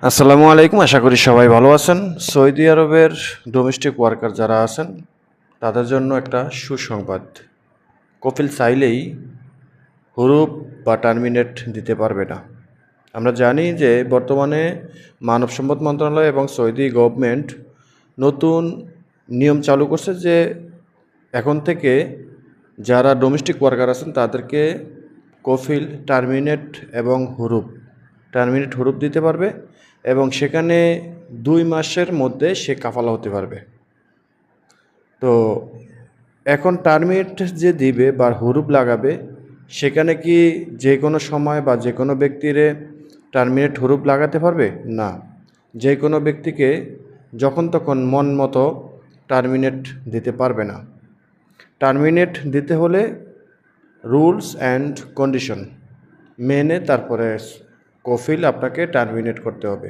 আসসালামু আলাইকুম, আশা করি সবাই ভালো আছেন। সৌদি আরবের ডোমেস্টিক ওয়ার্কার যারা আছেন তাদের জন্য একটা সুসংবাদ। কফিল চাইলেই হুরুপ বা টার্মিনেট দিতে পারবে না। আমরা জানি যে বর্তমানে মানব সম্পদ মন্ত্রণালয় এবং সৌদি গভর্নমেন্ট নতুন নিয়ম চালু করছে যে এখন থেকে যারা ডোমেস্টিক ওয়ার্কার আছেন তাদেরকে কফিল টার্মিনেট হুরুপ দিতে পারবে এবং সেখানে 2 মাসের মধ্যে সে কাফালা হতে পারবে। তো এখন টার্মিনেট যে দিবে বা হুরুপ লাগাবে সেখানে কি যে কোনো সময় বা যে কোনো ব্যক্তিরে টার্মিনেট হুরুপ লাগাতে পারবে না। যে কোনো ব্যক্তিকে যখন তখন মন মতো টার্মিনেট দিতে পারবে না। টার্মিনেট দিতে হলে রুলস অ্যান্ড কন্ডিশন মেনে তারপরে কফিল আপনাকে টার্মিনেট করতে হবে।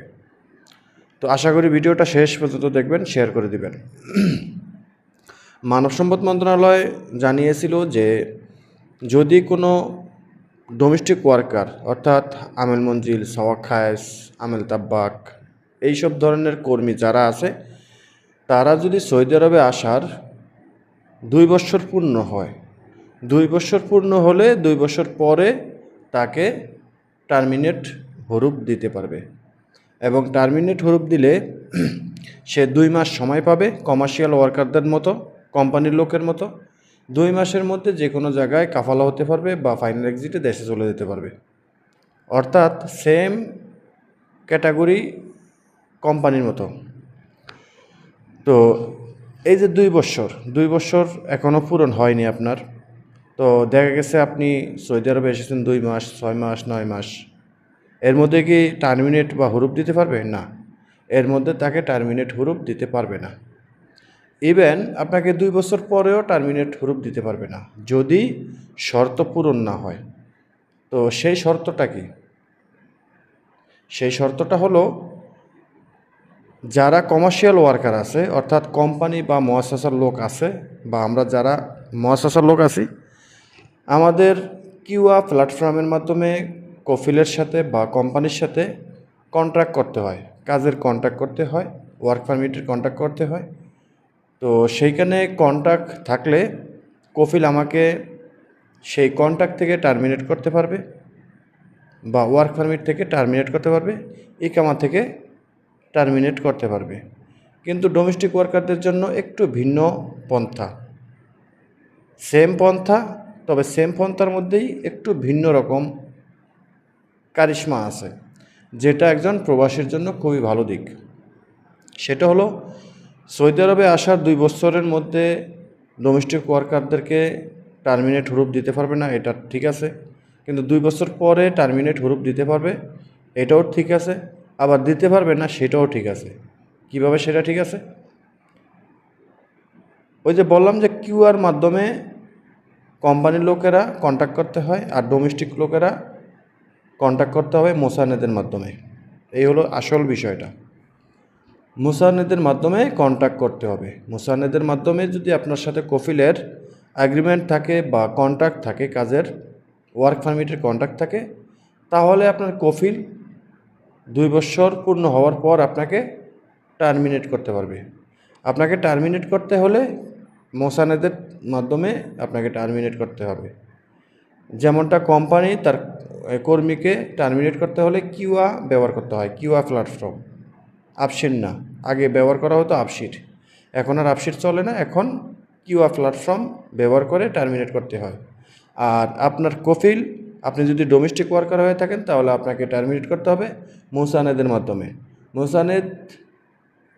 তো আশা করি ভিডিওটা শেষ পর্যন্ত দেখবেন, শেয়ার করে দিবেন। মানব সম্পদ মন্ত্রণালয় জানিয়েছিল যে যদি কোনো ডোমেস্টিক ওয়ার্কার অর্থাৎ আমেল মঞ্জিল, সওয়াক খায়েস, আমেল তাব্বাক এইসব ধরনের কর্মী যারা আছে তারা যদি সৌদি আরবে আসার 2 বছর পূর্ণ হয়, 2 বছর পূর্ণ হলে 2 বছর পরে তাকে টার্মিনেট হুরুপ দিতে পারবে এবং টার্মিনেট হুরুপ দিলে সে 2 মাস সময় পাবে কমার্শিয়াল ওয়ার্কারদের মতো, কোম্পানির লোকের মতো। 2 মাসের মধ্যে যে কোনো জায়গায় কাফালা হতে পারবে বা ফাইনাল এক্সিটে দেশে চলে যেতে পারবে। অর্থাৎ সেম ক্যাটাগরি কোম্পানির মতো। তো এই যে 2 বছর এখনও পূরণ হয়নি আপনার, তো দেখা গেছে আপনি সৌদি আরবে এসেছেন 2 মাস, 6 মাস, 9 মাস, এর মধ্যে কি টার্মিনেট বা হুরুপ দিতে পারবে না? এর মধ্যে তাকে টার্মিনেট হুরুপ দিতে পারবে না। ইভেন আপনাকে 2 বছর পরেও টার্মিনেট হুরুপ দিতে পারবে না যদি শর্ত পূরণ না হয়। তো সেই শর্তটা কি? সেই শর্তটা হলো যারা কমার্শিয়াল ওয়ার্কার আছে অর্থাৎ কোম্পানি বা মুআসসাসার লোক আছে বা আমরা যারা মুআসসাসার লোক আছি, আমাদের কিউয়া প্ল্যাটফর্মের মাধ্যমে কফিলের সাথে বা কোম্পানির সাথে কন্ট্রাক্ট করতে হয়, কাজের কন্ট্রাক্ট করতে হয়, ওয়ার্ক পারমিটের কন্ট্রাক্ট করতে হয়। তো সেইখানে কন্ট্রাক্ট থাকলে কফিল আমাকে সেই কন্ট্রাক্ট থেকে টার্মিনেট করতে পারবে বা ওয়ার্ক পারমিট থেকে টার্মিনেট করতে পারবে, ইকামা থেকে টার্মিনেট করতে পারবে। কিন্তু ডোমেস্টিক ওয়ার্কারদের জন্য একটু ভিন্ন পন্থা, সেম পন্থা, তবে সেম পন্থার মধ্যেই একটু ভিন্ন রকম কারিশমা আছে, যেটা একজন প্রবাসীর জন্য খুবই ভালো দিক। সেটা হলো সৌদি আরবে আসার 2 বছরের মধ্যে ডোমেস্টিক ওয়ার্কারদেরকে টার্মিনেট হুরুপ দিতে পারবে না, এটা ঠিক আছে। কিন্তু 2 বছর পরে টার্মিনেট হুরুপ দিতে পারবে, এটাও ঠিক আছে। আবার দিতে পারবে না, সেটাও ঠিক আছে। কিভাবে সেটা ঠিক আছে? ওই যে বললাম যে কিউআর মাধ্যমে কোম্পানির লোকেরা কন্ট্যাক্ট করতে হয় আর ডোমেস্টিক লোকেরা কন্ট্যাক্ট করতে হবে মোসানেদের মাধ্যমে। এই হলো আসল বিষয়টা। মুসানেদের মাধ্যমে কন্ট্যাক্ট করতে হবে। মুসানেদের মাধ্যমে যদি আপনার সাথে কফিলের অ্যাগ্রিমেন্ট থাকে বা কন্ট্রাক্ট থাকে, কাজের ওয়ার্ক পারমিটের কন্ট্রাক্ট থাকে, তাহলে আপনার কফিল 2 বছর পূর্ণ হওয়ার পর আপনাকে টার্মিনেট করতে পারবে। আপনাকে টার্মিনেট করতে হলে মোসানেদের মাধ্যমে আপনাকে টার্মিনেট করতে হবে। যেমনটা কোম্পানি তার কর্মীকে টার্মিনেট করতে হলে কিউয়া ব্যবহার করতে হয়, কিউয়া প্ল্যাটফর্ম, আপশিট না। আগে ব্যবহার করা হতো আপশিট, এখন আর আপশিট চলে না, এখন কিউআর প্ল্যাটফর্ম ব্যবহার করে টার্মিনেট করতে হয়। আর আপনার কফিল, আপনি যদি ডোমেস্টিক ওয়ার্কার হয়ে থাকেন তাহলে আপনাকে টার্মিনেট করতে হবে মুসানেদের মাধ্যমে। মুসানেদ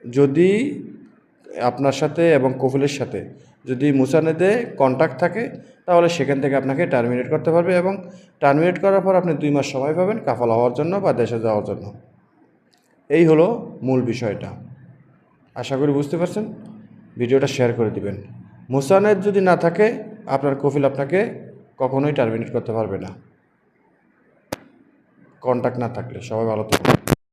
যদি আপনার সাথে এবং কফিলের সাথে যদি মুসানেদে কন্ট্যাক্ট থাকে তাহলে সেখান থেকে আপনাকে টার্মিনেট করতে পারবে এবং টার্মিনেট করার পর আপনি 2 মাস সময় পাবেন কাফালা হওয়ার জন্য বা দেশে যাওয়ার জন্য। এই হলো মূল বিষয়টা। আশা করি বুঝতে পারছেন। ভিডিওটা শেয়ার করে দিবেন। মুসানেদ যদি না থাকে আপনার কফিল আপনাকে কখনোই টার্মিনেট করতে পারবে না, কন্ট্যাক্ট না থাকলে। সবাই ভালো থাকবে।